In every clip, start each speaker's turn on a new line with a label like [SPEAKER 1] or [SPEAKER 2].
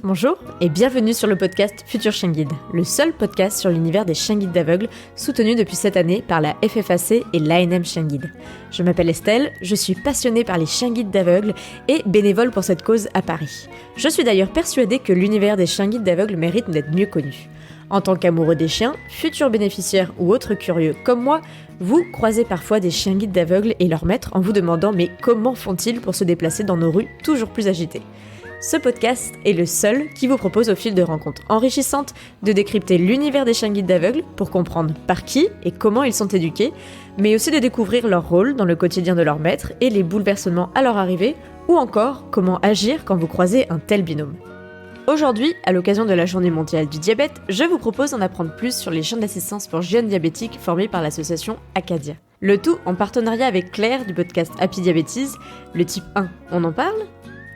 [SPEAKER 1] bonjour et bienvenue sur le podcast Futur Chien Guide, le seul podcast sur l'univers des chiens guides d'aveugles soutenu depuis cette année par la FFAC et l'ANM Chien Guide. Je m'appelle Estelle, je suis passionnée par les chiens guides d'aveugles et bénévole pour cette cause à Paris. Je suis d'ailleurs persuadée que l'univers des chiens guides d'aveugles mérite d'être mieux connu. En tant qu'amoureux des chiens, futurs bénéficiaires ou autres curieux comme moi, vous croisez parfois des chiens guides d'aveugles et leurs maîtres en vous demandant mais comment font-ils pour se déplacer dans nos rues toujours plus agitées ? Ce podcast est le seul qui vous propose au fil de rencontres enrichissantes de décrypter l'univers des chiens guides d'aveugles pour comprendre par qui et comment ils sont éduqués, mais aussi de découvrir leur rôle dans le quotidien de leur maître et les bouleversements à leur arrivée, ou encore comment agir quand vous croisez un tel binôme. Aujourd'hui, à l'occasion de la Journée mondiale du diabète, je vous propose d'en apprendre plus sur les chiens d'assistance pour jeunes diabétiques formés par l'association Acadia. Le tout en partenariat avec Claire du podcast Happy Diabetes, le type 1, on en parle ?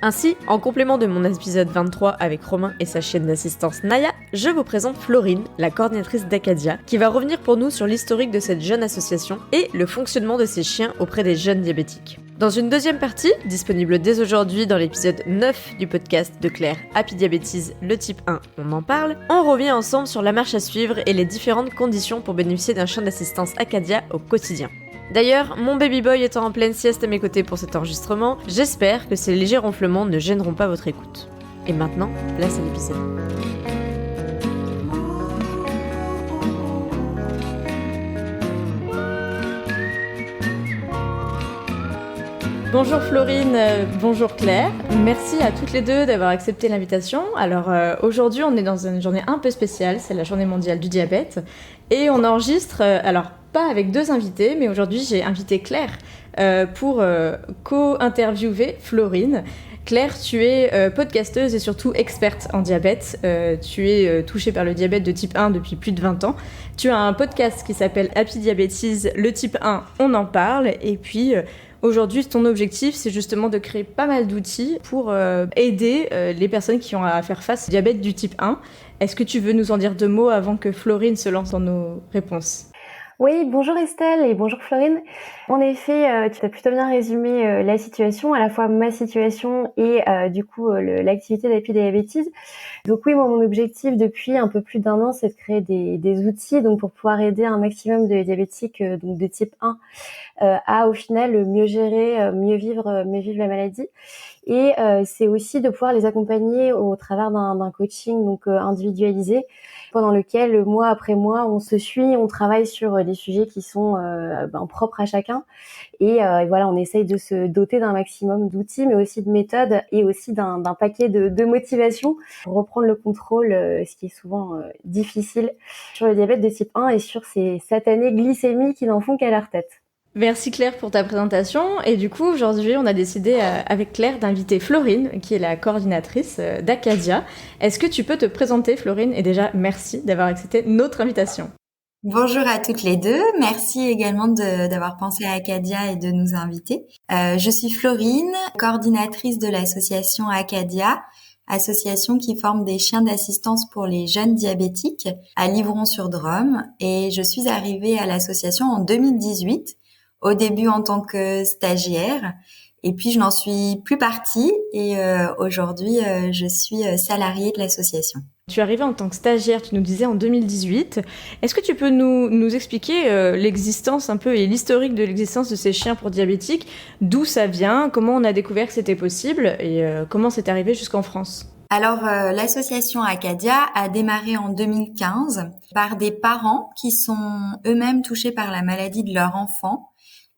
[SPEAKER 1] Ainsi, en complément de mon épisode 23 avec Romain et sa chienne d'assistance Naya, je vous présente Florine, la coordinatrice d'Acadia, qui va revenir pour nous sur l'historique de cette jeune association et le fonctionnement de ces chiens auprès des jeunes diabétiques. Dans une deuxième partie, disponible dès aujourd'hui dans l'épisode 9 du podcast de Claire Happy Diabetes, le type 1, on en parle, on revient ensemble sur la marche à suivre et les différentes conditions pour bénéficier d'un chien d'assistance Acadia au quotidien. D'ailleurs, mon baby boy étant en pleine sieste à mes côtés pour cet enregistrement, j'espère que ces légers ronflements ne gêneront pas votre écoute. Et maintenant, place à l'épisode. Bonjour Florine, bonjour Claire. Merci à toutes les deux d'avoir accepté l'invitation. Alors aujourd'hui, on est dans une journée un peu spéciale, c'est la Journée mondiale du diabète. Et on enregistre, alors pas avec deux invités, mais aujourd'hui j'ai invité Claire pour co-interviewer Florine. Claire, tu es podcasteuse et surtout experte en diabète. Tu es touchée par le diabète de type 1 depuis plus de 20 ans. Tu as un podcast qui s'appelle Happy Diabetes, le type 1, on en parle. Et puis aujourd'hui, ton objectif, c'est justement de créer pas mal d'outils pour aider les personnes qui ont à faire face au diabète du type 1. Est-ce que tu veux nous en dire deux mots avant que Florine se lance dans nos réponses ?
[SPEAKER 2] Oui, bonjour Estelle et bonjour Florine. En effet, tu as plutôt bien résumé la situation, à la fois ma situation et l'activité d'Happy Diabetes. Donc oui, moi, mon objectif depuis un peu plus d'un an, c'est de créer des outils donc pour pouvoir aider un maximum de diabétiques donc de type 1 à au final mieux gérer, mieux vivre la maladie. Et c'est aussi de pouvoir les accompagner au travers d'un coaching donc individualisé, pendant lequel mois après mois on se suit, on travaille sur des sujets qui sont propres à chacun. Et voilà, on essaye de se doter d'un maximum d'outils, mais aussi de méthodes et aussi d'un paquet de motivation pour reprendre le contrôle, ce qui est souvent difficile sur le diabète de type 1 et sur ces satanées glycémies qui n'en font qu'à leur tête.
[SPEAKER 1] Merci Claire pour ta présentation. Et du coup, aujourd'hui, on a décidé avec Claire d'inviter Florine, qui est la coordinatrice d'Acadia. Est-ce que tu peux te présenter, Florine ? Et déjà, merci d'avoir accepté notre invitation.
[SPEAKER 3] Bonjour à toutes les deux. Merci également d'avoir pensé à Acadia et de nous inviter. Je suis Florine, coordinatrice de l'association Acadia, association qui forme des chiens d'assistance pour les jeunes diabétiques à Livron-sur-Drôme. Et je suis arrivée à l'association en 2018. Au début en tant que stagiaire, et puis je n'en suis plus partie et aujourd'hui je suis salariée de l'association.
[SPEAKER 1] Tu es arrivée en tant que stagiaire, tu nous disais en 2018. Est-ce que tu peux nous expliquer l'existence un peu et l'historique de l'existence de ces chiens pour diabétiques, d'où ça vient, comment on a découvert que c'était possible et comment c'est arrivé jusqu'en France ?
[SPEAKER 3] Alors, l'association Acadia a démarré en 2015 par des parents qui sont eux-mêmes touchés par la maladie de leur enfant,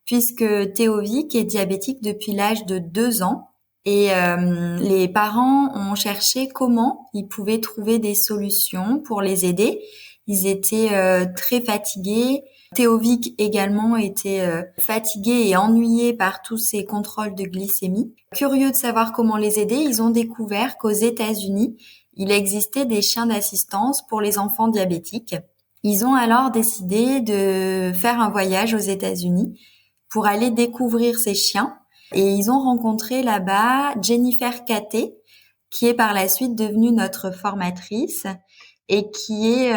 [SPEAKER 3] puisque Théovic est diabétique depuis l'âge de 2 ans. Et les parents ont cherché comment ils pouvaient trouver des solutions pour les aider. Ils étaient très fatigués. Théovic également était fatigué et ennuyé par tous ces contrôles de glycémie. Curieux de savoir comment les aider, ils ont découvert qu'aux États-Unis, il existait des chiens d'assistance pour les enfants diabétiques. Ils ont alors décidé de faire un voyage aux États-Unis pour aller découvrir ces chiens. Et ils ont rencontré là-bas Jennifer Caté, qui est par la suite devenue notre formatrice et qui est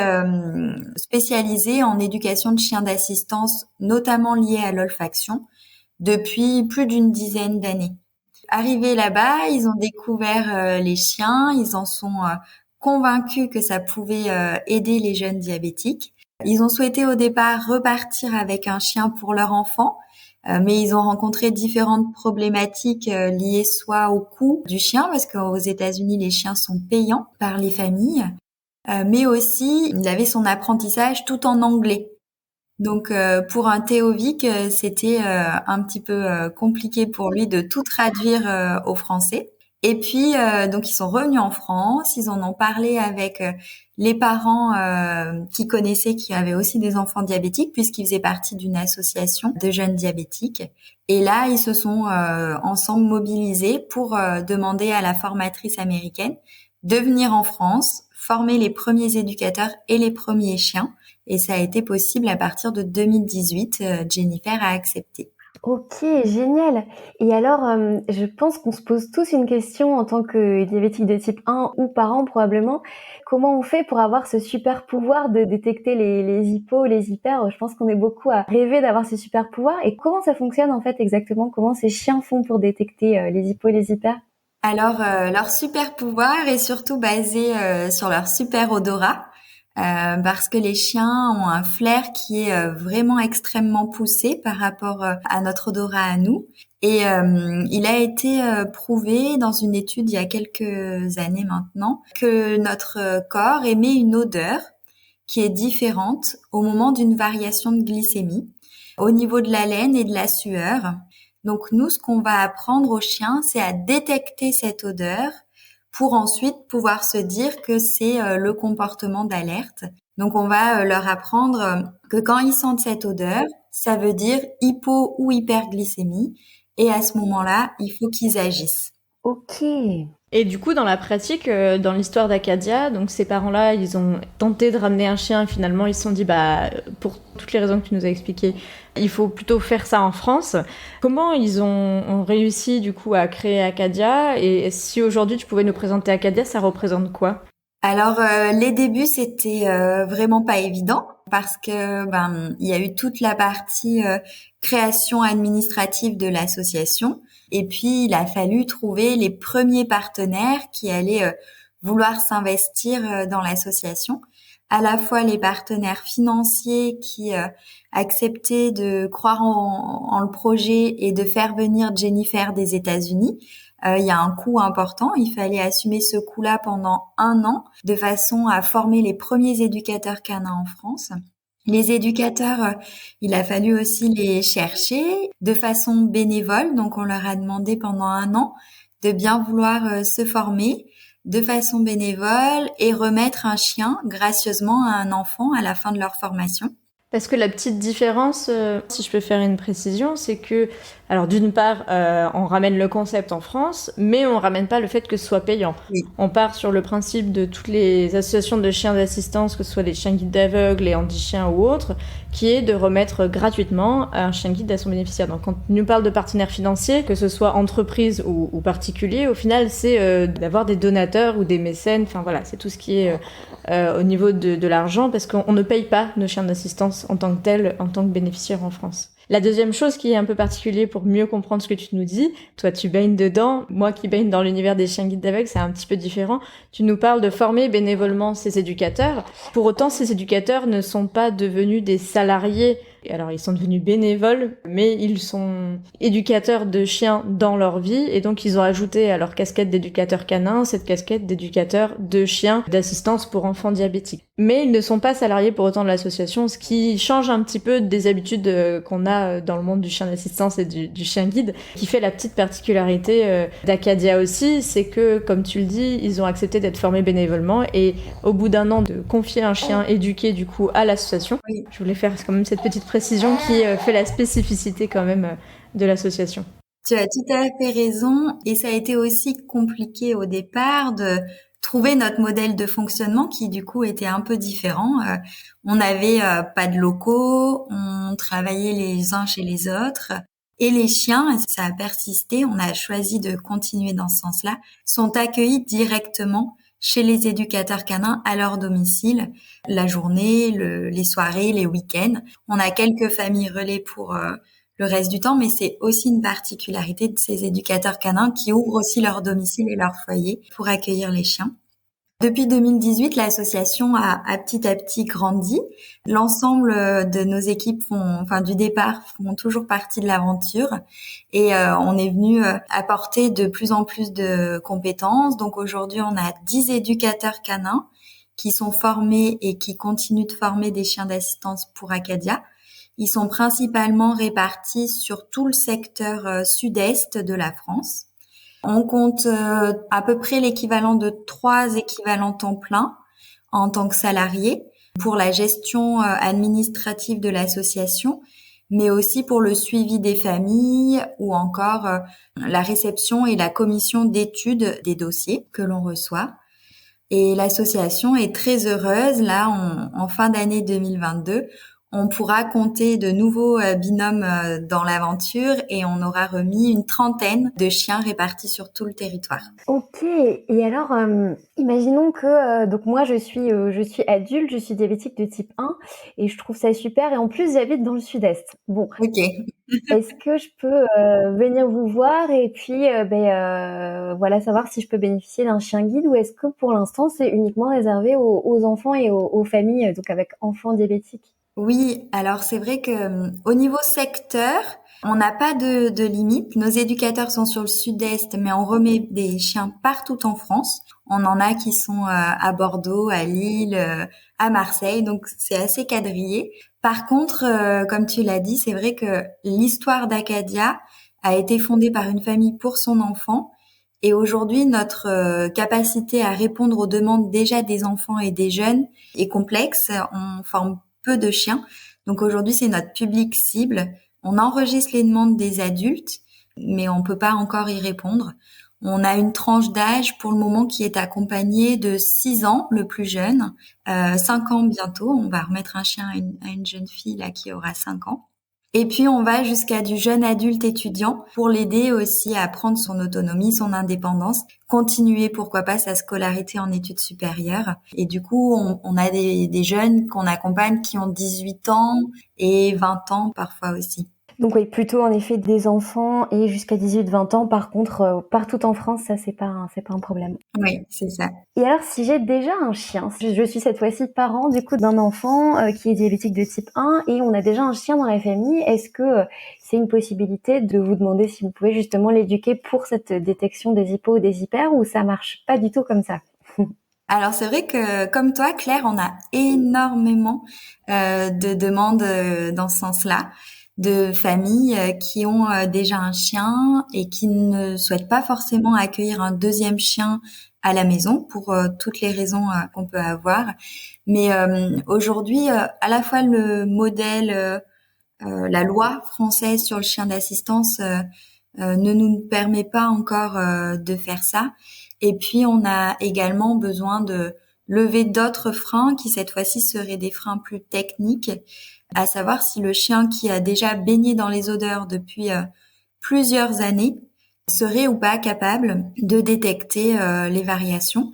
[SPEAKER 3] spécialisée en éducation de chiens d'assistance, notamment liée à l'olfaction, depuis plus d'une dizaine d'années. Arrivés là-bas, ils ont découvert les chiens, ils en sont convaincus que ça pouvait aider les jeunes diabétiques. Ils ont souhaité au départ repartir avec un chien pour leur enfant, mais ils ont rencontré différentes problématiques liées soit au coût du chien, parce qu'aux États-Unis, les chiens sont payants par les familles, mais aussi il avait son apprentissage tout en anglais. Donc pour un Théovic, c'était un petit peu compliqué pour lui de tout traduire au français. Et puis donc ils sont revenus en France, ils en ont parlé avec les parents qui connaissaient, qui avaient aussi des enfants diabétiques, puisqu'ils faisaient partie d'une association de jeunes diabétiques. Et là, ils se sont ensemble mobilisés pour demander à la formatrice américaine de venir en France, former les premiers éducateurs et les premiers chiens. Et ça a été possible à partir de 2018. Jennifer a accepté.
[SPEAKER 2] Ok, génial. Et alors, je pense qu'on se pose tous une question en tant que diabétique de type 1 ou parent probablement. Comment on fait pour avoir ce super pouvoir de détecter les hypos, les hyper? Je pense qu'on est beaucoup à rêver d'avoir ce super pouvoir. Et comment ça fonctionne en fait exactement? Comment ces chiens font pour détecter les hypos et les hyper?
[SPEAKER 3] Alors, leur super pouvoir est surtout basé sur leur super odorat. Parce que les chiens ont un flair qui est vraiment extrêmement poussé par rapport à notre odorat à nous. Et il a été prouvé dans une étude il y a quelques années maintenant que notre corps émet une odeur qui est différente au moment d'une variation de glycémie, au niveau de l'haleine et de la sueur. Donc nous, ce qu'on va apprendre aux chiens, c'est à détecter cette odeur pour ensuite pouvoir se dire que c'est le comportement d'alerte. Donc on va leur apprendre que quand ils sentent cette odeur, ça veut dire hypo ou hyperglycémie, et à ce moment-là, il faut qu'ils agissent.
[SPEAKER 2] Ok.
[SPEAKER 1] Et du coup, dans la pratique, dans l'histoire d'Acadia, donc ces parents-là, ils ont tenté de ramener un chien et finalement ils se sont dit, pour toutes les raisons que tu nous as expliquées, il faut plutôt faire ça en France. Comment ils ont réussi du coup à créer Acadia? Et si aujourd'hui tu pouvais nous présenter Acadia, ça représente quoi?
[SPEAKER 3] Alors les débuts c'était vraiment pas évident parce que il y a eu toute la partie création administrative de l'association et puis il a fallu trouver les premiers partenaires qui allaient vouloir s'investir dans l'association, à la fois les partenaires financiers qui acceptaient de croire en le projet et de faire venir Jennifer des États-Unis. Il y a un coût important. Il fallait assumer ce coût-là pendant 1 an de façon à former les premiers éducateurs canins en France. Les éducateurs, il a fallu aussi les chercher de façon bénévole. Donc, on leur a demandé pendant 1 an de bien vouloir se former de façon bénévole et remettre un chien gracieusement à un enfant à la fin de leur formation.
[SPEAKER 1] Parce que la petite différence, si je peux faire une précision, c'est que, alors d'une part, on ramène le concept en France, mais on ramène pas le fait que ce soit payant.
[SPEAKER 3] Oui.
[SPEAKER 1] On part sur le principe de toutes les associations de chiens d'assistance, que ce soit les chiens guides d'aveugles, les handichiens ou autres, qui est de remettre gratuitement un chien guide à son bénéficiaire. Donc quand on nous parle de partenaires financiers, que ce soit entreprise ou particulier, au final c'est d'avoir des donateurs ou des mécènes, enfin voilà, c'est tout ce qui est au niveau de l'argent, parce qu'on ne paye pas nos chiens d'assistance en tant que tel, en tant que bénéficiaire en France. La deuxième chose qui est un peu particulier pour mieux comprendre ce que tu nous dis, toi tu baignes dedans, moi qui baigne dans l'univers des chiens guides d'aveugles, c'est un petit peu différent. Tu nous parles de former bénévolement ces éducateurs. Pour autant, ces éducateurs ne sont pas devenus des salariés. Alors ils sont devenus bénévoles, mais ils sont éducateurs de chiens dans leur vie, et donc ils ont ajouté à leur casquette d'éducateur canin cette casquette d'éducateur de chiens d'assistance pour enfants diabétiques. Mais ils ne sont pas salariés pour autant de l'association, ce qui change un petit peu des habitudes qu'on a dans le monde du chien d'assistance et du chien guide, qui fait la petite particularité d'Acadia aussi, c'est que, comme tu le dis, ils ont accepté d'être formés bénévolement, et au bout d'1 an de confier un chien éduqué du coup à l'association.
[SPEAKER 3] Oui.
[SPEAKER 1] Je voulais faire quand même cette petite précision qui fait la spécificité quand même de l'association.
[SPEAKER 3] Tu as tout à fait raison, et ça a été aussi compliqué au départ de trouver notre modèle de fonctionnement qui du coup était un peu différent. On n'avait pas de locaux, on travaillait les uns chez les autres, et les chiens, ça a persisté, on a choisi de continuer dans ce sens-là, sont accueillis directement chez les éducateurs canins à leur domicile, la journée, les soirées, les week-ends. On a quelques familles relais pour le reste du temps, mais c'est aussi une particularité de ces éducateurs canins qui ouvrent aussi leur domicile et leur foyer pour accueillir les chiens. Depuis 2018, l'association a petit à petit grandi. L'ensemble de nos équipes du départ font toujours partie de l'aventure et on est venu apporter de plus en plus de compétences. Donc aujourd'hui, on a 10 éducateurs canins qui sont formés et qui continuent de former des chiens d'assistance pour Acadia. Ils sont principalement répartis sur tout le secteur sud-est de la France. On compte à peu près l'équivalent de 3 équivalents temps plein en tant que salariés pour la gestion administrative de l'association, mais aussi pour le suivi des familles ou encore la réception et la commission d'études des dossiers que l'on reçoit. Et l'association est très heureuse. Là, en fin d'année 2022, on pourra compter de nouveaux binômes dans l'aventure et on aura remis une 30aine de chiens répartis sur tout le territoire.
[SPEAKER 2] Ok. Et alors, imaginons que donc moi je suis adulte, je suis diabétique de type 1 et je trouve ça super. Et en plus, j'habite dans le sud-est. Bon.
[SPEAKER 3] Ok.
[SPEAKER 2] Est-ce que je peux venir vous voir et puis voilà, savoir si je peux bénéficier d'un chien guide, ou est-ce que pour l'instant c'est uniquement réservé aux enfants et aux familles donc avec enfants diabétiques?
[SPEAKER 3] Oui, alors c'est vrai que au niveau secteur, on n'a pas de limite. Nos éducateurs sont sur le sud-est, mais on remet des chiens partout en France. On en a qui sont à Bordeaux, à Lille, à Marseille, donc c'est assez quadrillé. Par contre, comme tu l'as dit, c'est vrai que l'histoire d'Acadia a été fondée par une famille pour son enfant. Et aujourd'hui, notre capacité à répondre aux demandes déjà des enfants et des jeunes est complexe. On forme peu de chiens. Donc aujourd'hui, c'est notre public cible. On enregistre les demandes des adultes, mais on peut pas encore y répondre. On a une tranche d'âge pour le moment qui est accompagnée de 6 ans, le plus jeune, 5 ans bientôt. On va remettre un chien à une jeune fille là qui aura 5 ans. Et puis, on va jusqu'à du jeune adulte étudiant pour l'aider aussi à prendre son autonomie, son indépendance, continuer, pourquoi pas, sa scolarité en études supérieures. Et du coup, on a des jeunes qu'on accompagne qui ont 18 ans et 20 ans parfois aussi.
[SPEAKER 2] Donc oui, plutôt en effet des enfants et jusqu'à 18-20 ans. Par contre, partout en France, ça c'est pas un problème.
[SPEAKER 3] Oui, c'est ça.
[SPEAKER 2] Et alors, si j'ai déjà un chien, je suis cette fois-ci parent du coup d'un enfant qui est diabétique de type 1 et on a déjà un chien dans la famille, est-ce que c'est une possibilité de vous demander si vous pouvez justement l'éduquer pour cette détection des hypos ou des hyper, ou ça marche pas du tout comme ça?
[SPEAKER 3] Alors c'est vrai que comme toi, Claire, on a énormément de demandes dans ce sens-là, de familles qui ont déjà un chien et qui ne souhaitent pas forcément accueillir un deuxième chien à la maison pour toutes les raisons qu'on peut avoir. Mais aujourd'hui, à la fois le modèle, la loi française sur le chien d'assistance ne nous permet pas encore de faire ça. Et puis, on a également besoin de lever d'autres freins qui, cette fois-ci, seraient des freins plus techniques, à savoir si le chien qui a déjà baigné dans les odeurs depuis plusieurs années serait ou pas capable de détecter les variations.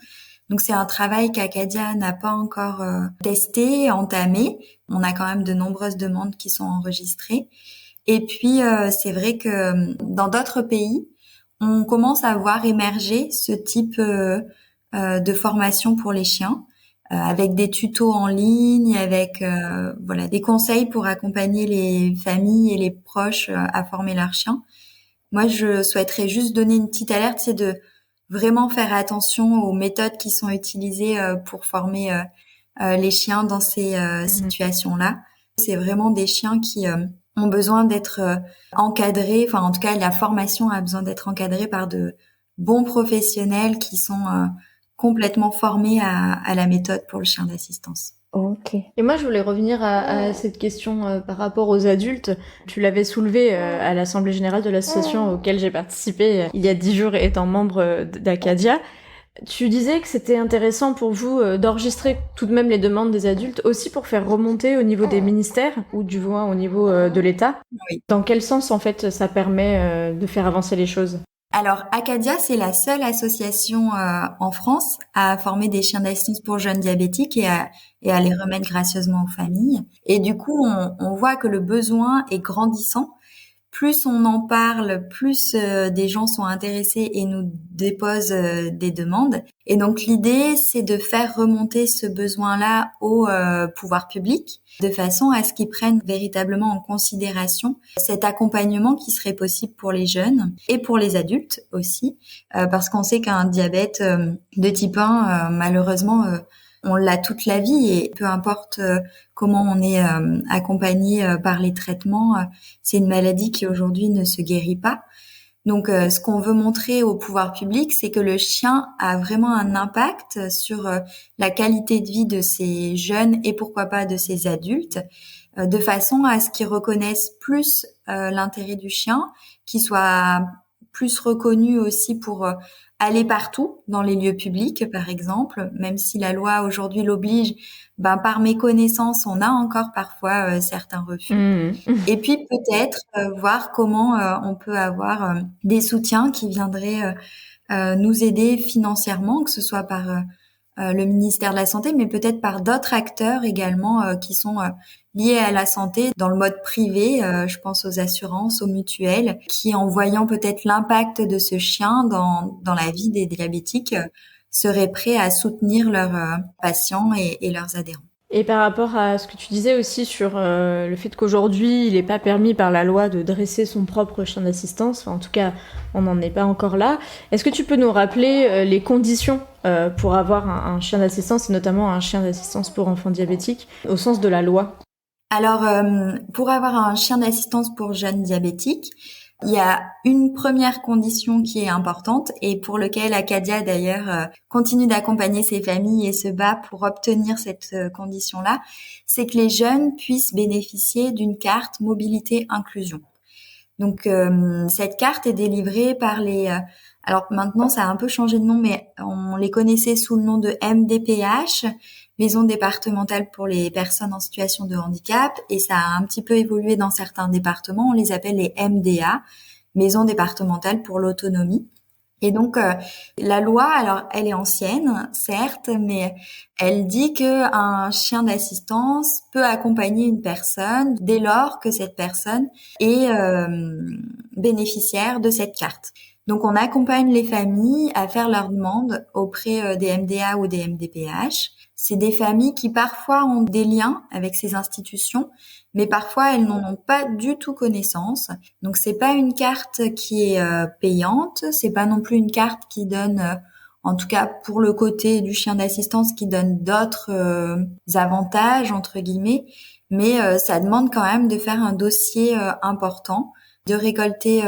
[SPEAKER 3] Donc, c'est un travail qu'Acadia n'a pas encore testé, entamé. On a quand même de nombreuses demandes qui sont enregistrées. Et puis, c'est vrai que dans d'autres pays, on commence à voir émerger ce type de formation pour les chiens, avec des tutos en ligne, avec des conseils pour accompagner les familles et les proches à former leurs chiens. Moi, je souhaiterais juste donner une petite alerte, c'est de vraiment faire attention aux méthodes qui sont utilisées pour former les chiens dans ces situations-là. C'est vraiment des chiens qui ont besoin d'être encadrés, enfin en tout cas la formation a besoin d'être encadrée par de bons professionnels qui sont complètement formés à la méthode pour le chien d'assistance.
[SPEAKER 2] Ok.
[SPEAKER 1] Et moi, je voulais revenir à cette question par rapport aux adultes. Tu l'avais soulevé à l'Assemblée Générale de l'association auquel j'ai participé il y a 10 jours étant membre d'Acadia. Tu disais que c'était intéressant pour vous d'enregistrer tout de même les demandes des adultes, aussi pour faire remonter au niveau des ministères, ou du moins au niveau de l'État.
[SPEAKER 3] Oui.
[SPEAKER 1] Dans quel sens, en fait, ça permet de faire avancer les choses ?
[SPEAKER 3] Alors, Acadia, c'est la seule association en France à former des chiens d'assistance pour jeunes diabétiques et à les remettre gracieusement aux familles. Et du coup, on voit que le besoin est grandissant. plus on en parle, plus des gens sont intéressés et nous déposent des demandes. Et donc l'idée, c'est de faire remonter ce besoin-là au pouvoir public, de façon à ce qu'ils prennent véritablement en considération cet accompagnement qui serait possible pour les jeunes et pour les adultes aussi, parce qu'on sait qu'un diabète de type 1, malheureusement, on l'a toute la vie et peu importe comment on est accompagné par les traitements, c'est une maladie qui aujourd'hui ne se guérit pas. Donc ce qu'on veut montrer au pouvoir public, c'est que le chien a vraiment un impact sur la qualité de vie de ces jeunes et pourquoi pas de ces adultes, de façon à ce qu'ils reconnaissent plus l'intérêt du chien, qu'il soit plus reconnu aussi pour aller partout dans les lieux publics, par exemple, même si la loi aujourd'hui l'oblige, par méconnaissance, on a encore parfois certains refus. Et puis peut-être voir comment on peut avoir des soutiens qui viendraient nous aider financièrement, que ce soit par le ministère de la Santé, mais peut-être par d'autres acteurs également qui sont liés à la santé dans le mode privé. Je pense aux assurances, aux mutuelles, qui en voyant peut-être l'impact de ce chien dans la vie des diabétiques, seraient prêts à soutenir leurs patients et leurs adhérents.
[SPEAKER 1] Et par rapport à ce que tu disais aussi sur le fait qu'aujourd'hui, il n'est pas permis par la loi de dresser son propre chien d'assistance, enfin, en tout cas, on n'en est pas encore là. Est-ce que tu peux nous rappeler les conditions pour avoir un chien d'assistance, et notamment un chien d'assistance pour enfants diabétiques, au sens de la loi ?
[SPEAKER 3] Alors, pour avoir un chien d'assistance pour jeunes diabétiques, il y a une première condition qui est importante et pour lequel Acadia d'ailleurs continue d'accompagner ces familles et se bat pour obtenir cette condition-là, c'est que les jeunes puissent bénéficier d'une carte mobilité inclusion. Donc cette carte est délivrée par les alors maintenant ça a un peu changé de nom, mais on les connaissait sous le nom de MDPH, Maison départementale pour les personnes en situation de handicap, et ça a un petit peu évolué dans certains départements, on les appelle les MDA, Maison départementale pour l'autonomie. Et donc la loi, alors elle est ancienne, certes, mais elle dit que un chien d'assistance peut accompagner une personne dès lors que cette personne est bénéficiaire de cette carte. Donc on accompagne les familles à faire leur demande auprès des MDA ou des MDPH. C'est des familles qui parfois ont des liens avec ces institutions, mais parfois elles n'en ont pas du tout connaissance. Donc c'est pas une carte qui est payante, c'est pas non plus une carte qui donne, en tout cas pour le côté du chien d'assistance, qui donne d'autres avantages entre guillemets, mais ça demande quand même de faire un dossier important, de récolter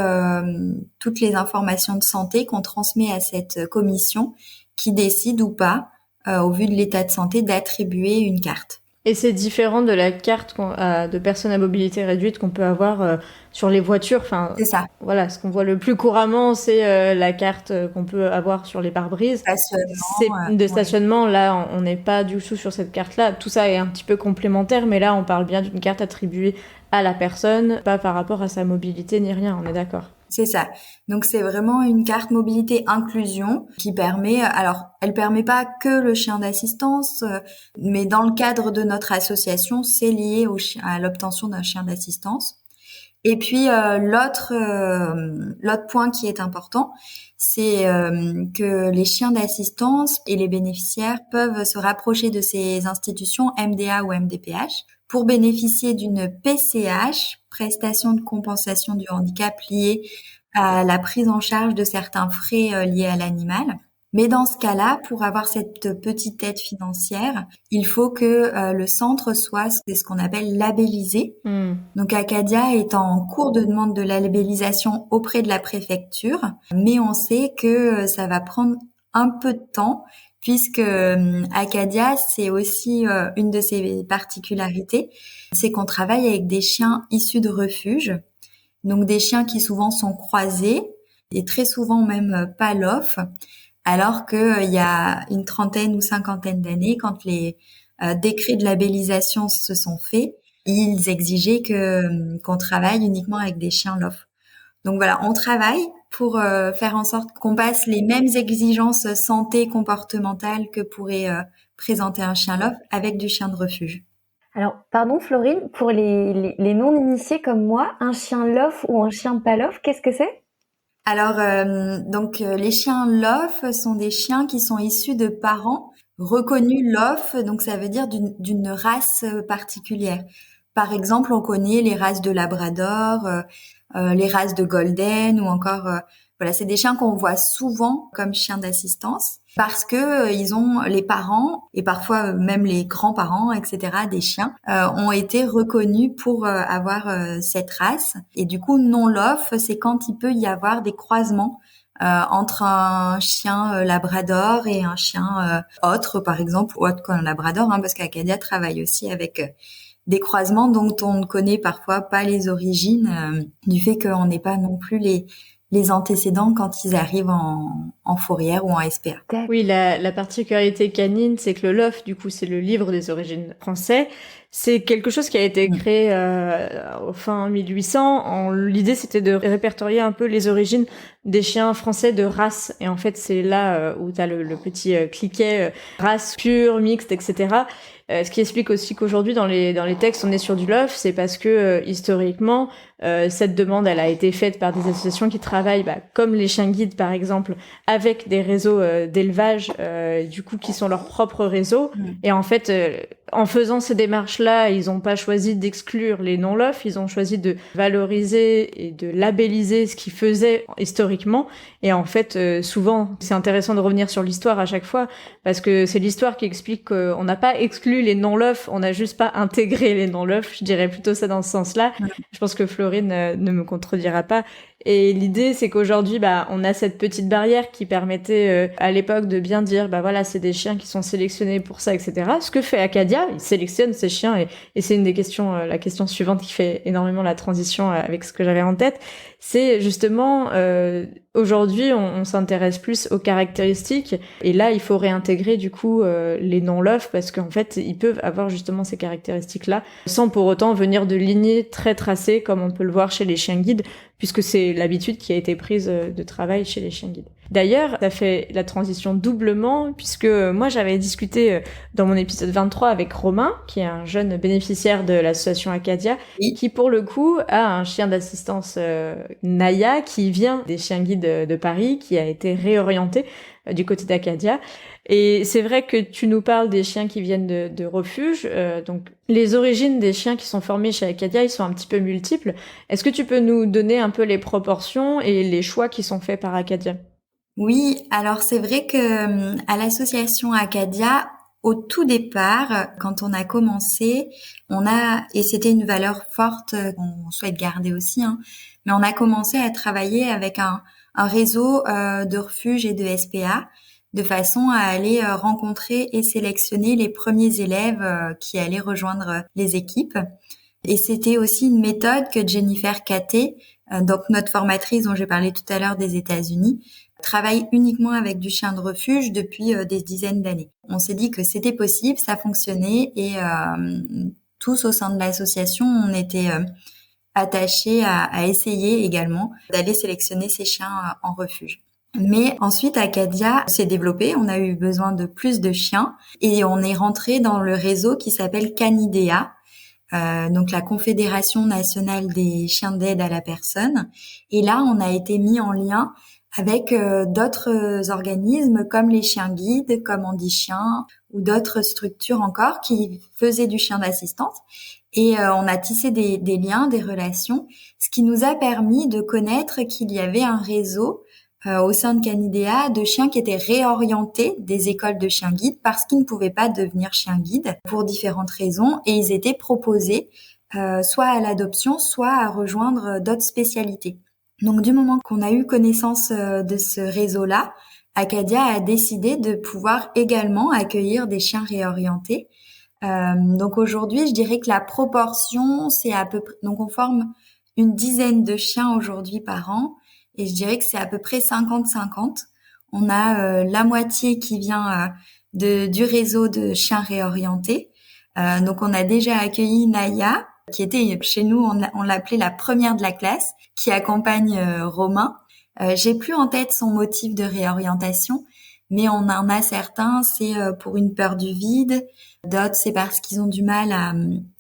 [SPEAKER 3] toutes les informations de santé qu'on transmet à cette commission qui décide ou pas, au vu de l'état de santé, d'attribuer une carte.
[SPEAKER 1] Et c'est différent de la carte de personnes à mobilité réduite qu'on peut avoir sur les voitures. Enfin,
[SPEAKER 3] c'est ça.
[SPEAKER 1] Voilà, ce qu'on voit le plus couramment, c'est la carte qu'on peut avoir sur les pare-brises. De stationnement, là, on n'est pas du tout sur cette carte-là. Tout ça est un petit peu complémentaire, mais là, on parle bien d'une carte attribuée à la personne, pas par rapport à sa mobilité ni rien, on est d'accord.
[SPEAKER 3] C'est ça. Donc c'est vraiment une carte mobilité inclusion qui permet, alors elle permet pas que le chien d'assistance, mais dans le cadre de notre association, c'est lié à l'obtention d'un chien d'assistance. Et puis l'autre point qui est important, c'est que les chiens d'assistance et les bénéficiaires peuvent se rapprocher de ces institutions MDA ou MDPH pour bénéficier d'une PCH, prestation de compensation du handicap liée à la prise en charge de certains frais liés à l'animal. Mais dans ce cas-là, pour avoir cette petite aide financière, il faut que le centre soit ce qu'on appelle labellisé. Donc Acadia est en cours de demande de la labellisation auprès de la préfecture, mais on sait que ça va prendre un peu de temps, puisque Acadia, c'est aussi une de ses particularités, c'est qu'on travaille avec des chiens issus de refuges, donc des chiens qui souvent sont croisés et très souvent même pas l'off, alors qu'il y a une trentaine ou cinquantaine d'années, quand les décrets de labellisation se sont faits, ils exigeaient qu'on travaille uniquement avec des chiens LOF. Donc voilà, on travaille pour faire en sorte qu'on passe les mêmes exigences santé comportementale que pourrait présenter un chien LOF avec du chien de refuge.
[SPEAKER 2] Alors, pardon Florine, pour les non-initiés comme moi, un chien lof ou un chien pas lof, qu'est-ce que c'est?
[SPEAKER 3] Alors, les chiens LOF sont des chiens qui sont issus de parents reconnus LOF, donc ça veut dire d'une race particulière. Par exemple, on connaît les races de Labrador, les races de Golden ou encore, voilà, c'est des chiens qu'on voit souvent comme chiens d'assistance parce que ils ont les parents et parfois même les grands-parents, etc. des chiens ont été reconnus pour avoir cette race. Et du coup, non-LOF, c'est quand il peut y avoir des croisements entre un chien labrador et un chien autre, par exemple, ou autre qu'un labrador, hein, parce qu'Acadia travaille aussi avec des croisements dont on ne connaît parfois pas les origines, du fait qu'on n'ait pas non plus les antécédents quand ils arrivent en fourrière ou en SPA.
[SPEAKER 1] Oui, la particularité canine, c'est que le LOF, du coup, c'est le livre des origines français. C'est quelque chose qui a été créé au fin 1800. L'idée, c'était de répertorier un peu les origines des chiens français de race. Et en fait, c'est là où tu as le petit cliquet race pure, mixte, etc. Ce qui explique aussi qu'aujourd'hui, dans les textes, on est sur du LOF, c'est parce que historiquement, cette demande, elle a été faite par des associations qui travaillent, comme les chiens guides, par exemple, avec des réseaux d'élevage, du coup, qui sont leurs propres réseaux. Et en fait, en faisant ces démarches-là, ils n'ont pas choisi d'exclure les non-LOF, ils ont choisi de valoriser et de labelliser ce qu'ils faisaient historiquement. Et en fait, souvent, c'est intéressant de revenir sur l'histoire à chaque fois, parce que c'est l'histoire qui explique qu'on n'a pas exclu les non-LOF, on n'a juste pas intégré les non-LOF. Je dirais plutôt ça dans ce sens-là. Je pense que Florine ne me contredira pas. Et l'idée, c'est qu'aujourd'hui, on a cette petite barrière qui permettait à l'époque de bien dire, voilà, c'est des chiens qui sont sélectionnés pour ça, etc. Ce que fait Acadia, il sélectionne ces chiens, et c'est une des questions, la question suivante qui fait énormément la transition avec ce que j'avais en tête. C'est justement, aujourd'hui, on s'intéresse plus aux caractéristiques, et là, il faut réintégrer du coup les non-LOF, parce qu'en fait, ils peuvent avoir justement ces caractéristiques-là, sans pour autant venir de lignées très tracées, comme on peut le voir chez les chiens guides, puisque c'est l'habitude qui a été prise de travail chez les chiens guides. D'ailleurs, ça fait la transition doublement, puisque moi j'avais discuté dans mon épisode 23 avec Romain, qui est un jeune bénéficiaire de l'association Acadia, qui pour le coup a un chien d'assistance Naya, qui vient des chiens guides de Paris, qui a été réorienté du côté d'Acadia. Et c'est vrai que tu nous parles des chiens qui viennent de refuges. Donc, les origines des chiens qui sont formés chez Acadia, ils sont un petit peu multiples. Est-ce que tu peux nous donner un peu les proportions et les choix qui sont faits par Acadia?
[SPEAKER 3] Oui, alors c'est vrai que à l'association Acadia, au tout départ, quand on a commencé, et c'était une valeur forte qu'on souhaite garder aussi, hein, mais on a commencé à travailler avec un réseau de refuges et de SPA, de façon à aller rencontrer et sélectionner les premiers élèves qui allaient rejoindre les équipes. Et c'était aussi une méthode que Jennifer Caté, donc notre formatrice dont j'ai parlé tout à l'heure des États-Unis, travaille uniquement avec du chien de refuge depuis des dizaines d'années. On s'est dit que c'était possible, ça fonctionnait, et tous au sein de l'association, on était attachés à essayer également d'aller sélectionner ces chiens en refuge. Mais ensuite, Acadia s'est développé, on a eu besoin de plus de chiens et on est rentré dans le réseau qui s'appelle Canidea, donc la Confédération nationale des chiens d'aide à la personne. Et là, on a été mis en lien avec d'autres organismes comme les chiens guides, comme Andy Chien ou d'autres structures encore qui faisaient du chien d'assistance. Et on a tissé des liens, des relations, ce qui nous a permis de connaître qu'il y avait un réseau au sein de Canidea de chiens qui étaient réorientés des écoles de chiens guides parce qu'ils ne pouvaient pas devenir chiens guides pour différentes raisons, et ils étaient proposés soit à l'adoption, soit à rejoindre d'autres spécialités. Donc du moment qu'on a eu connaissance de ce réseau-là, Acadia a décidé de pouvoir également accueillir des chiens réorientés. Donc aujourd'hui, je dirais que la proportion, c'est à peu près, donc on forme une dizaine de chiens aujourd'hui par an, et je dirais que c'est à peu près 50-50. On a la moitié qui vient du réseau de chiens réorientés. Donc on a déjà accueilli Naya, qui était chez nous, on l'appelait la première de la classe, qui accompagne Romain. J'ai plus en tête son motif de réorientation, mais on en a certains, c'est pour une peur du vide, d'autres c'est parce qu'ils ont du mal à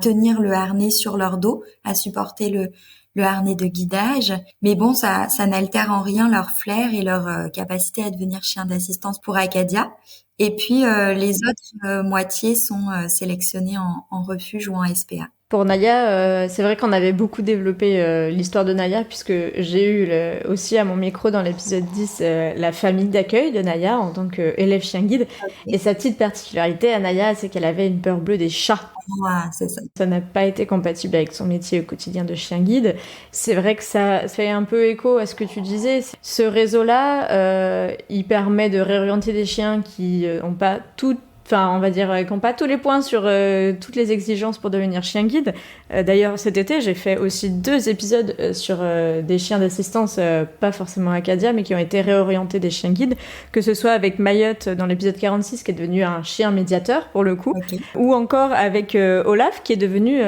[SPEAKER 3] tenir le harnais sur leur dos, à supporter le harnais de guidage. Mais bon, ça n'altère en rien leur flair et leur capacité à devenir chien d'assistance pour Acadia. Et puis les autres moitiés sont sélectionnées en refuge ou en SPA.
[SPEAKER 1] Pour Naya, c'est vrai qu'on avait beaucoup développé l'histoire de Naya, puisque j'ai eu aussi à mon micro dans l'épisode 10 la famille d'accueil de Naya en tant qu'élève chien guide. Okay. Et sa petite particularité à Naya, c'est qu'elle avait une peur bleue des chats.
[SPEAKER 3] Ah, c'est ça.
[SPEAKER 1] Ça n'a pas été compatible avec son métier au quotidien de chien guide. C'est vrai que ça fait un peu écho à ce que tu disais. Ce réseau-là, il permet de réorienter des chiens qui n'ont pas tout. Enfin, on va dire qu'ils n'ont pas tous les points sur toutes les exigences pour devenir chien guide. D'ailleurs, cet été, j'ai fait aussi 2 épisodes sur des chiens d'assistance, pas forcément Acadia, mais qui ont été réorientés des chiens guides, que ce soit avec Mayotte dans l'épisode 46, qui est devenu un chien médiateur, pour le coup, okay. Ou encore avec Olaf, qui est devenu,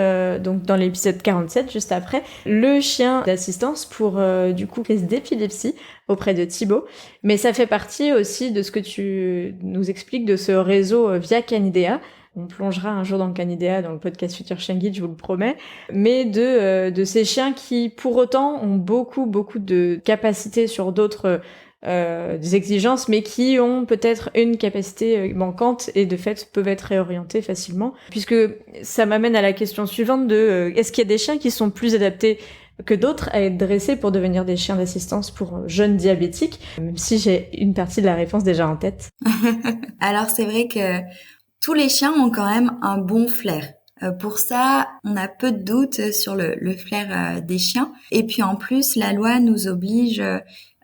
[SPEAKER 1] donc dans l'épisode 47, juste après, le chien d'assistance pour, du coup, crise d'épilepsie, auprès de Thibaut. Mais ça fait partie aussi de ce que tu nous expliques de ce réseau via Canidea. On plongera un jour dans Canidea, dans le podcast Futur Chien Guide, je vous le promets. Mais de ces chiens qui, pour autant, ont beaucoup de capacités sur d'autres des exigences, mais qui ont peut-être une capacité manquante et de fait peuvent être réorientés facilement. Puisque ça m'amène à la question suivante de est-ce qu'il y a des chiens qui sont plus adaptés que d'autres à être dressés pour devenir des chiens d'assistance pour jeunes diabétiques, même si j'ai une partie de la réponse déjà en tête.
[SPEAKER 3] Alors c'est vrai que tous les chiens ont quand même un bon flair. Pour ça, on a peu de doutes sur le flair des chiens. Et puis en plus, la loi nous oblige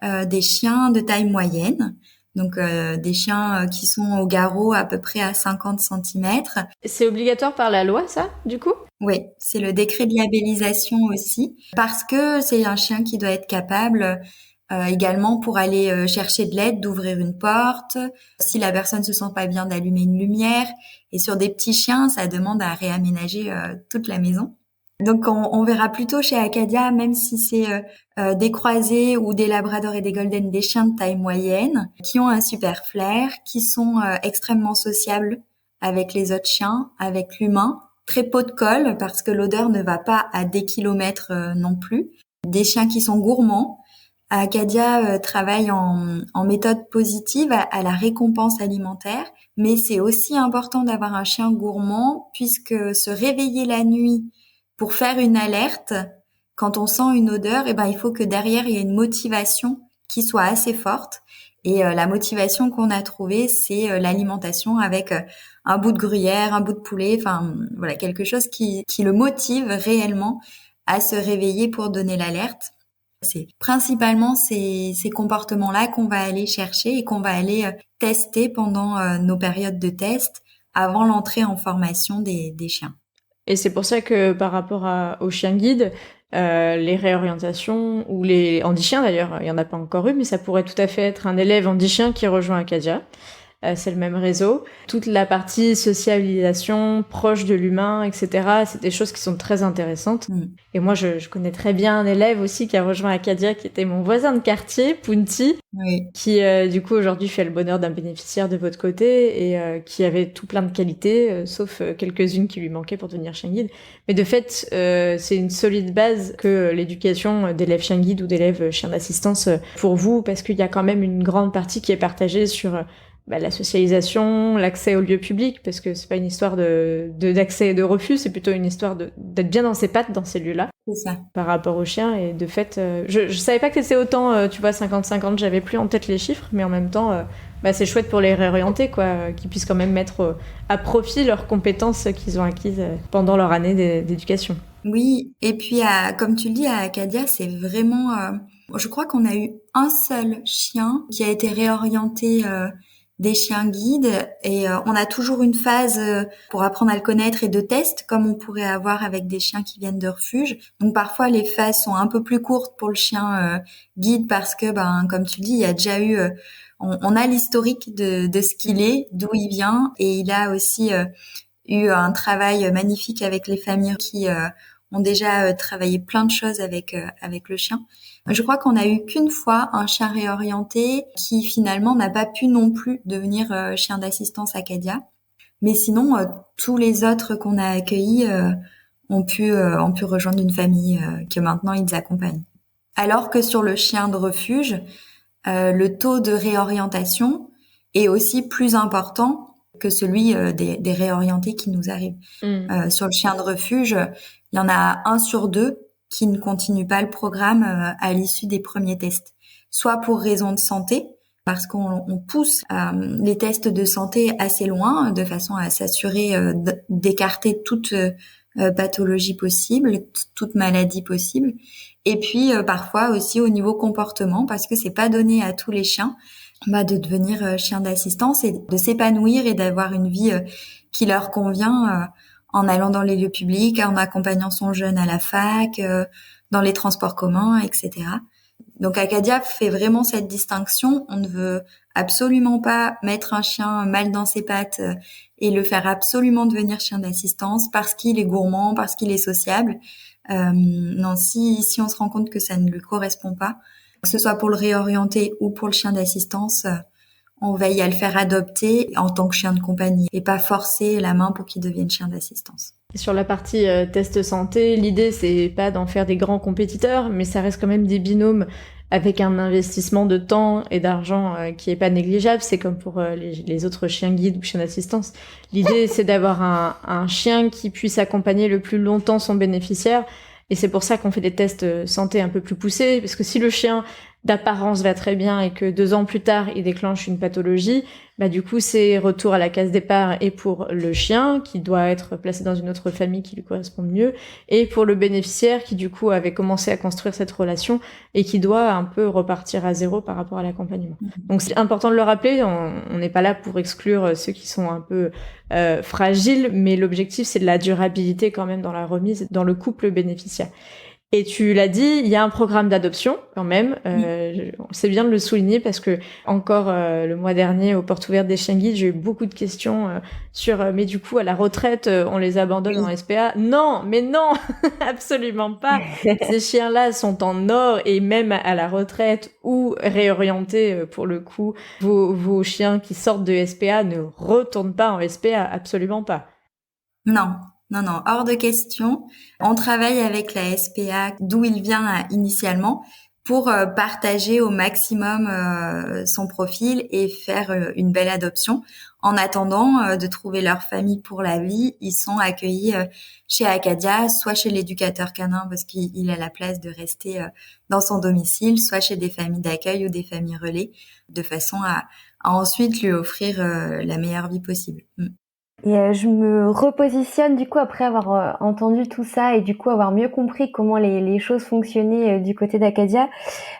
[SPEAKER 3] des chiens de taille moyenne. Donc des chiens qui sont au garrot à peu près à 50 cm.
[SPEAKER 1] C'est obligatoire par la loi, ça, du coup ?
[SPEAKER 3] Oui, c'est le décret de labellisation aussi, parce que c'est un chien qui doit être capable également pour aller chercher de l'aide, d'ouvrir une porte, si la personne se sent pas bien d'allumer une lumière. Et sur des petits chiens, ça demande à réaménager toute la maison. Donc on verra plutôt chez Acadia, même si c'est des croisés ou des labradors et des golden, des chiens de taille moyenne, qui ont un super flair, qui sont extrêmement sociables avec les autres chiens, avec l'humain, très peu de colle parce que l'odeur ne va pas à des kilomètres non plus. Des chiens qui sont gourmands. Acadia travaille en méthode positive à la récompense alimentaire, mais c'est aussi important d'avoir un chien gourmand puisque se réveiller la nuit pour faire une alerte, quand on sent une odeur, il faut que derrière il y ait une motivation qui soit assez forte. Et la motivation qu'on a trouvée, c'est l'alimentation avec un bout de gruyère, un bout de poulet, enfin voilà, quelque chose qui le motive réellement à se réveiller pour donner l'alerte. C'est principalement ces comportements-là qu'on va aller chercher et qu'on va aller tester pendant nos périodes de test avant l'entrée en formation des chiens.
[SPEAKER 1] Et c'est pour ça que par rapport aux chiens guides, les réorientations, ou les handichiens d'ailleurs, il n'y en a pas encore eu, mais ça pourrait tout à fait être un élève handichien qui rejoint Acadia. C'est le même réseau. Toute la partie socialisation, proche de l'humain, etc., c'est des choses qui sont très intéressantes. Et moi, je connais très bien un élève aussi qui a rejoint Acadia, qui était mon voisin de quartier, Punti, qui du coup aujourd'hui fait le bonheur d'un bénéficiaire de votre côté et qui avait tout plein de qualités, sauf quelques-unes qui lui manquaient pour devenir chien guide. Mais de fait, c'est une solide base que l'éducation d'élèves chien guide ou d'élèves chien d'assistance pour vous, parce qu'il y a quand même une grande partie qui est partagée sur la socialisation, l'accès aux lieux publics, parce que c'est pas une histoire d'accès et de refus, c'est plutôt une histoire d'être bien dans ses pattes dans ces lieux-là.
[SPEAKER 3] C'est ça.
[SPEAKER 1] Par rapport aux chiens, et de fait, je savais pas que c'était autant, tu vois, 50-50, j'avais plus en tête les chiffres, mais en même temps, c'est chouette pour les réorienter, quoi, qu'ils puissent quand même mettre à profit leurs compétences qu'ils ont acquises pendant leur année d'éducation.
[SPEAKER 3] Oui, et puis comme tu le dis, à Acadia, c'est vraiment... je crois qu'on a eu un seul chien qui a été réorienté des chiens guides et on a toujours une phase pour apprendre à le connaître et de test comme on pourrait avoir avec des chiens qui viennent de refuge. Donc parfois les phases sont un peu plus courtes pour le chien guide parce que comme tu dis, il y a déjà eu on a l'historique de ce qu'il est, d'où il vient et il a aussi eu un travail magnifique avec les familles qui ont déjà travaillé plein de choses avec le chien. Je crois qu'on a eu qu'une fois un chien réorienté qui finalement n'a pas pu non plus devenir chien d'assistance Acadia. Mais sinon, tous les autres qu'on a accueillis ont pu rejoindre une famille que maintenant ils accompagnent. Alors que sur le chien de refuge, le taux de réorientation est aussi plus important que celui des réorientés qui nous arrivent. Sur le chien de refuge, il y en a 1 sur 2 qui ne continue pas le programme à l'issue des premiers tests. Soit pour raison de santé, parce qu'on pousse les tests de santé assez loin, de façon à s'assurer d'écarter toute pathologie possible, toute maladie possible. Et puis parfois aussi au niveau comportement, parce que c'est pas donné à tous les chiens de devenir chien d'assistance et de s'épanouir et d'avoir une vie qui leur convient en allant dans les lieux publics, en accompagnant son jeune à la fac, dans les transports communs, etc. Donc Acadia fait vraiment cette distinction. On ne veut absolument pas mettre un chien mal dans ses pattes et le faire absolument devenir chien d'assistance parce qu'il est gourmand, parce qu'il est sociable. Non, si on se rend compte que ça ne lui correspond pas, que ce soit pour le réorienter ou pour le chien d'assistance, on veille à le faire adopter en tant que chien de compagnie et pas forcer la main pour qu'il devienne chien d'assistance.
[SPEAKER 1] Sur la partie test santé, l'idée c'est pas d'en faire des grands compétiteurs, mais ça reste quand même des binômes avec un investissement de temps et d'argent qui est pas négligeable. C'est comme pour les autres chiens guides ou chiens d'assistance. L'idée c'est d'avoir un chien qui puisse accompagner le plus longtemps son bénéficiaire. Et c'est pour ça qu'on fait des tests santé un peu plus poussés, parce que si le chien d'apparence va très bien et que 2 ans plus tard il déclenche une pathologie, du coup c'est retour à la case départ et pour le chien qui doit être placé dans une autre famille qui lui correspond mieux, et pour le bénéficiaire qui du coup avait commencé à construire cette relation et qui doit un peu repartir à zéro par rapport à l'accompagnement. Donc c'est important de le rappeler, on n'est pas là pour exclure ceux qui sont un peu fragiles, mais l'objectif c'est de la durabilité quand même dans la remise, dans le couple bénéficiaire. Et tu l'as dit, il y a un programme d'adoption quand même. C'est bien de le souligner parce que encore le mois dernier aux portes ouvertes des chiens guides, j'ai eu beaucoup de questions sur mais du coup à la retraite on les abandonne en SPA. Non, mais non, absolument pas. Ces chiens-là sont en or et même à la retraite ou réorientés pour le coup, vos chiens qui sortent de SPA ne retournent pas en SPA, absolument pas.
[SPEAKER 3] Non, hors de question. On travaille avec la SPA d'où il vient initialement pour partager au maximum son profil et faire une belle adoption. En attendant de trouver leur famille pour la vie, ils sont accueillis chez Acadia, soit chez l'éducateur canin parce qu'il a la place de rester dans son domicile, soit chez des familles d'accueil ou des familles relais, de façon à ensuite lui offrir la meilleure vie possible.
[SPEAKER 2] Et je me repositionne du coup après avoir entendu tout ça et du coup avoir mieux compris comment les choses fonctionnaient du côté d'Acadia,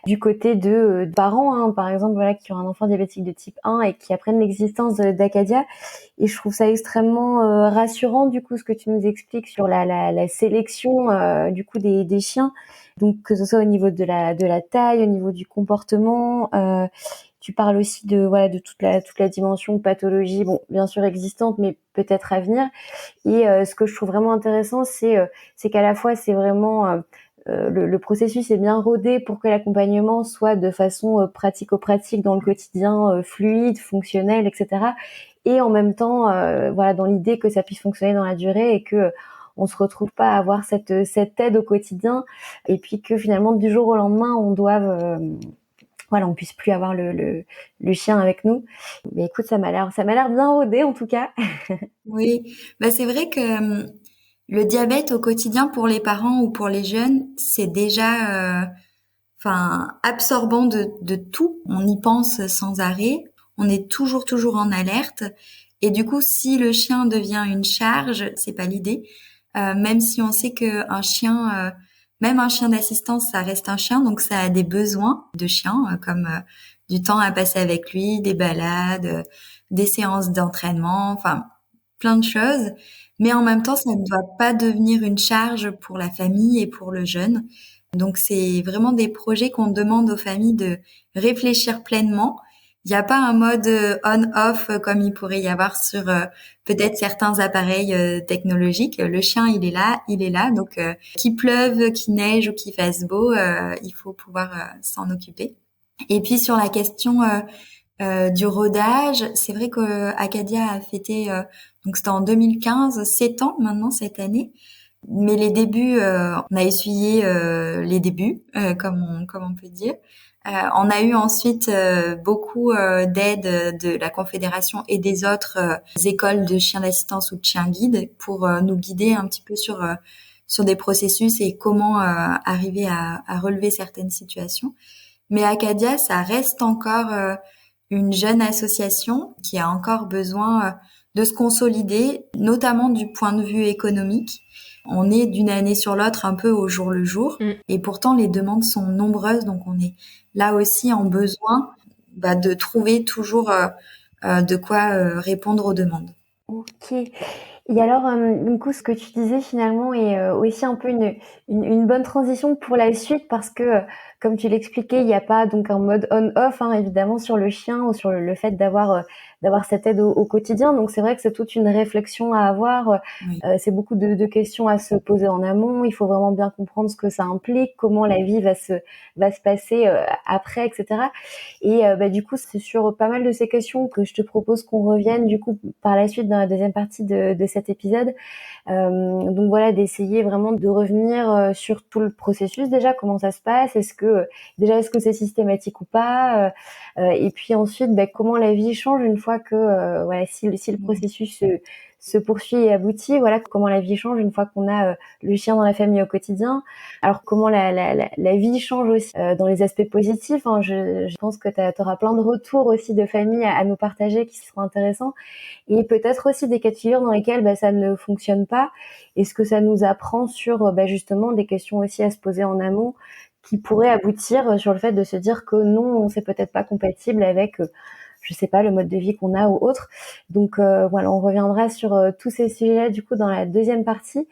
[SPEAKER 2] du côté de parents, par exemple qui ont un enfant diabétique de type 1 et qui apprennent l'existence d'Acadia. Et je trouve ça extrêmement rassurant du coup ce que tu nous expliques sur la sélection du coup des chiens, donc que ce soit au niveau de la taille, au niveau du comportement. Tu parles aussi de toute la dimension de pathologie, bien sûr existante, mais peut-être à venir. Et ce que je trouve vraiment intéressant, c'est qu'à la fois c'est vraiment le processus est bien rodé pour que l'accompagnement soit de façon pratico-pratique dans le quotidien, fluide, fonctionnel, etc. Et en même temps, dans l'idée que ça puisse fonctionner dans la durée et que on se retrouve pas à avoir cette aide au quotidien, et puis que finalement du jour au lendemain on doive on puisse plus avoir le chien avec nous. Mais écoute, ça m'a l'air bien rodé en tout cas.
[SPEAKER 3] Oui, c'est vrai que le diabète au quotidien pour les parents ou pour les jeunes, c'est déjà absorbant de tout. On y pense sans arrêt. On est toujours en alerte. Et du coup, si le chien devient une charge, c'est pas l'idée. Même si on sait que même un chien d'assistance, ça reste un chien, donc ça a des besoins de chien, comme du temps à passer avec lui, des balades, des séances d'entraînement, plein de choses. Mais en même temps, ça ne doit pas devenir une charge pour la famille et pour le jeune. Donc c'est vraiment des projets qu'on demande aux familles de réfléchir pleinement Il n'y a pas un mode on-off comme il pourrait y avoir sur peut-être certains appareils technologiques. Le chien, il est là. Donc, qu'il pleuve, qu'il neige ou qu'il fasse beau, il faut pouvoir s'en occuper. Et puis sur la question du rodage, c'est vrai que Acadia a fêté, donc c'était en 2015, 7 ans maintenant cette année. Mais les débuts, on a essuyé les débuts, comme on peut dire. On a eu ensuite beaucoup d'aide de la Confédération et des autres écoles de chiens d'assistance ou de chiens guides pour nous guider un petit peu sur des processus et comment arriver à relever certaines situations. Mais Acadia, ça reste encore une jeune association qui a encore besoin de se consolider, notamment du point de vue économique. On est d'une année sur l'autre un peu au jour le jour, et pourtant les demandes sont nombreuses, donc on est là aussi en besoin de trouver toujours de quoi répondre aux demandes.
[SPEAKER 2] Ok. Et alors, du coup, ce que tu disais finalement est aussi un peu une bonne transition pour la suite parce que, comme tu l'expliquais, il n'y a pas donc un mode on-off, hein, évidemment, sur le chien ou sur le fait d'avoir cette aide au quotidien. Donc, c'est vrai que c'est toute une réflexion à avoir.
[SPEAKER 3] Oui.
[SPEAKER 2] C'est beaucoup de questions à se poser en amont. Il faut vraiment bien comprendre ce que ça implique, comment la vie va se passer après, etc. Et du coup, c'est sur pas mal de ces questions que je te propose qu'on revienne du coup par la suite dans la deuxième partie de cet épisode. Donc voilà, d'essayer vraiment de revenir sur tout le processus déjà, comment ça se passe, est-ce que c'est systématique ou pas, et puis ensuite comment la vie change une fois que voilà, si le processus se poursuit et aboutit, voilà, comment la vie change une fois qu'on a le chien dans la famille au quotidien. Alors comment la vie change aussi dans les aspects positifs, hein. Je pense que tu auras plein de retours aussi de familles à nous partager qui seront intéressants, et peut-être aussi des cas de figure dans lesquels ça ne fonctionne pas, et ce que ça nous apprend sur justement des questions aussi à se poser en amont qui pourraient aboutir sur le fait de se dire que non, c'est peut-être pas compatible avec je sais pas, le mode de vie qu'on a ou autre. Donc voilà, on reviendra sur tous ces sujets-là du coup dans la deuxième partie.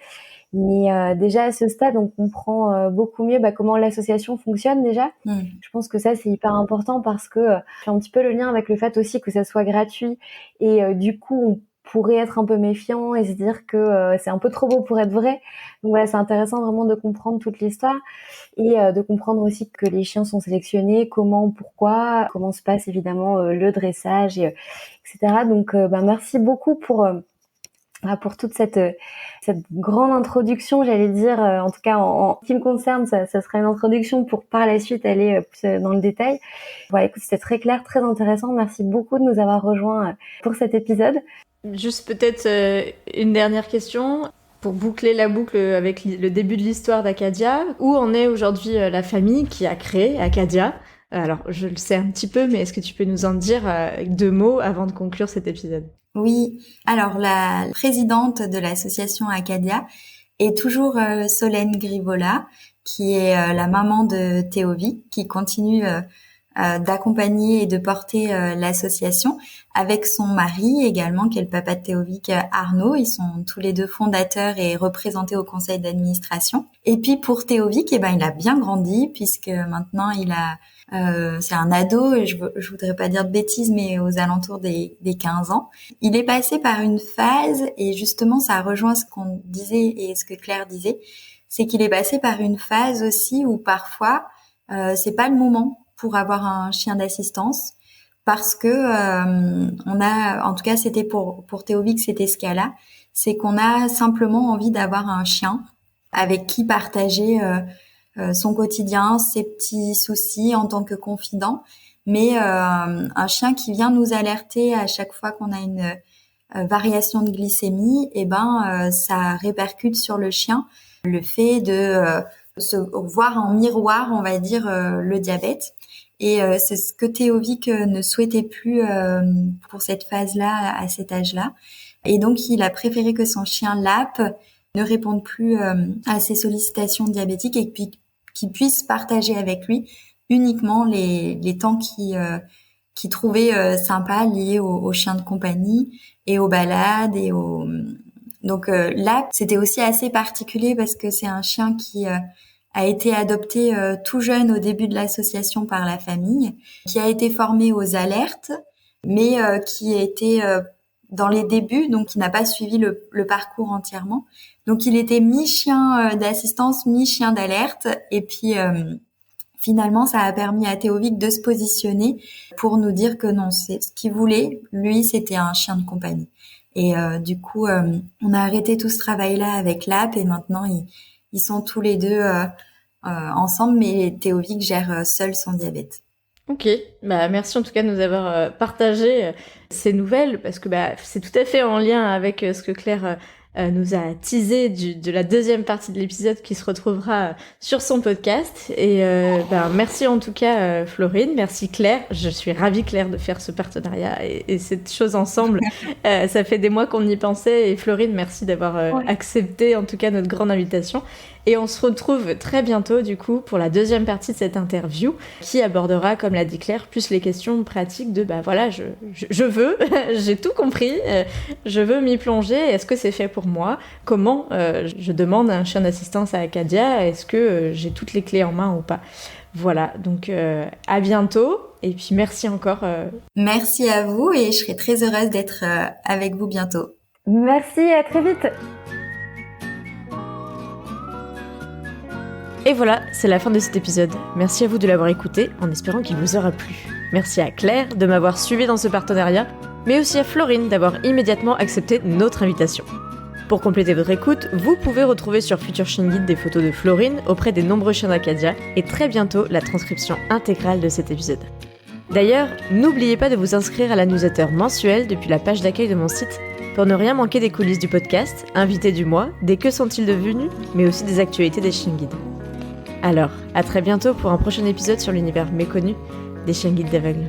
[SPEAKER 2] Mais déjà à ce stade, on comprend beaucoup mieux comment l'association fonctionne déjà. Je pense que ça, c'est hyper important parce que je fais un petit peu le lien avec le fait aussi que ça soit gratuit. Et du coup, on pourrait être un peu méfiant et se dire que c'est un peu trop beau pour être vrai. Donc voilà, c'est intéressant vraiment de comprendre toute l'histoire et de comprendre aussi que les chiens sont sélectionnés, comment, pourquoi, comment se passe évidemment le dressage, etc. Donc merci beaucoup pour toute cette grande introduction, j'allais dire, en tout cas en ce qui me concerne, ça sera une introduction pour par la suite aller plus dans le détail. Voilà, écoute, c'était très clair, très intéressant. Merci beaucoup de nous avoir rejoints pour cet épisode.
[SPEAKER 1] Juste peut-être une dernière question pour boucler la boucle avec le début de l'histoire d'Acadia. Où en est aujourd'hui la famille qui a créé Acadia ? Alors, je le sais un petit peu, mais est-ce que tu peux nous en dire 2 mots avant de conclure cet épisode ?
[SPEAKER 3] Oui, alors la présidente de l'association Acadia est toujours Solène Grivola, qui est la maman de Théovi, qui continue d'accompagner et de porter l'association avec son mari également, qui est le papa de Théovic, Arnaud. Ils sont tous les deux fondateurs et représentés au conseil d'administration. Et puis pour Théovic, il a bien grandi puisque maintenant il a c'est un ado, et je voudrais pas dire de bêtises, mais aux alentours des 15 ans. Il est passé par une phase, et justement ça rejoint ce qu'on disait et ce que Claire disait, c'est qu'il est passé par une phase aussi où parfois c'est pas le moment pour avoir un chien d'assistance, parce que on a, en tout cas c'était pour Théovic, c'était ce cas-là, c'est qu'on a simplement envie d'avoir un chien avec qui partager son quotidien, ses petits soucis en tant que confident, mais un chien qui vient nous alerter à chaque fois qu'on a une variation de glycémie, ça répercute sur le chien, le fait de se voir en miroir, on va dire, le diabète. Et c'est ce que Théovic ne souhaitait plus pour cette phase-là, à cet âge-là. Et donc, il a préféré que son chien Lap ne réponde plus à ses sollicitations diabétiques, et puis qu'il puisse partager avec lui uniquement les temps qu'il trouvait sympas, liés aux chiens de compagnie et aux balades Donc Lap, c'était aussi assez particulier parce que c'est un chien qui a été adopté tout jeune au début de l'association par la famille, qui a été formé aux alertes, mais qui était dans les débuts, donc qui n'a pas suivi le parcours entièrement. Donc il était mi-chien d'assistance, mi-chien d'alerte, et puis finalement ça a permis à Théovic de se positionner pour nous dire que non, c'est ce qu'il voulait. Lui, c'était un chien de compagnie. Et du coup, on a arrêté tout ce travail-là avec l'app, et maintenant ils sont tous les deux ensemble, mais Théovic gère seul son diabète.
[SPEAKER 1] Ok, merci en tout cas de nous avoir partagé ces nouvelles, parce que c'est tout à fait en lien avec ce que Claire nous a teasé de la deuxième partie de l'épisode qui se retrouvera sur son podcast. Et merci en tout cas Florine, merci Claire. Je suis ravie Claire de faire ce partenariat et cette chose ensemble. Ça fait des mois qu'on y pensait, et Florine, merci d'avoir accepté en tout cas notre grande invitation. Et on se retrouve très bientôt du coup pour la deuxième partie de cette interview qui abordera, comme l'a dit Claire, plus les questions pratiques de je veux, j'ai tout compris, je veux m'y plonger, est-ce que c'est fait pour moi, comment je demande un chien d'assistance à Acadia, est-ce que j'ai toutes les clés en main ou pas. Voilà, donc à bientôt, et puis merci encore.
[SPEAKER 3] Merci à vous, et je serai très heureuse d'être avec vous bientôt.
[SPEAKER 2] Merci, à très vite.
[SPEAKER 1] Et voilà, c'est la fin de cet épisode. Merci à vous de l'avoir écouté, en espérant qu'il vous aura plu. Merci à Claire de m'avoir suivi dans ce partenariat, mais aussi à Florine d'avoir immédiatement accepté notre invitation. Pour compléter votre écoute, vous pouvez retrouver sur Futur Chien Guide des photos de Florine auprès des nombreux chiens d'Acadia, et très bientôt la transcription intégrale de cet épisode. D'ailleurs, n'oubliez pas de vous inscrire à la newsletter mensuelle depuis la page d'accueil de mon site pour ne rien manquer des coulisses du podcast, invités du mois, des que sont-ils devenus, mais aussi des actualités des chiens guides. Alors, à très bientôt pour un prochain épisode sur l'univers méconnu des chiens guides d'aveugles.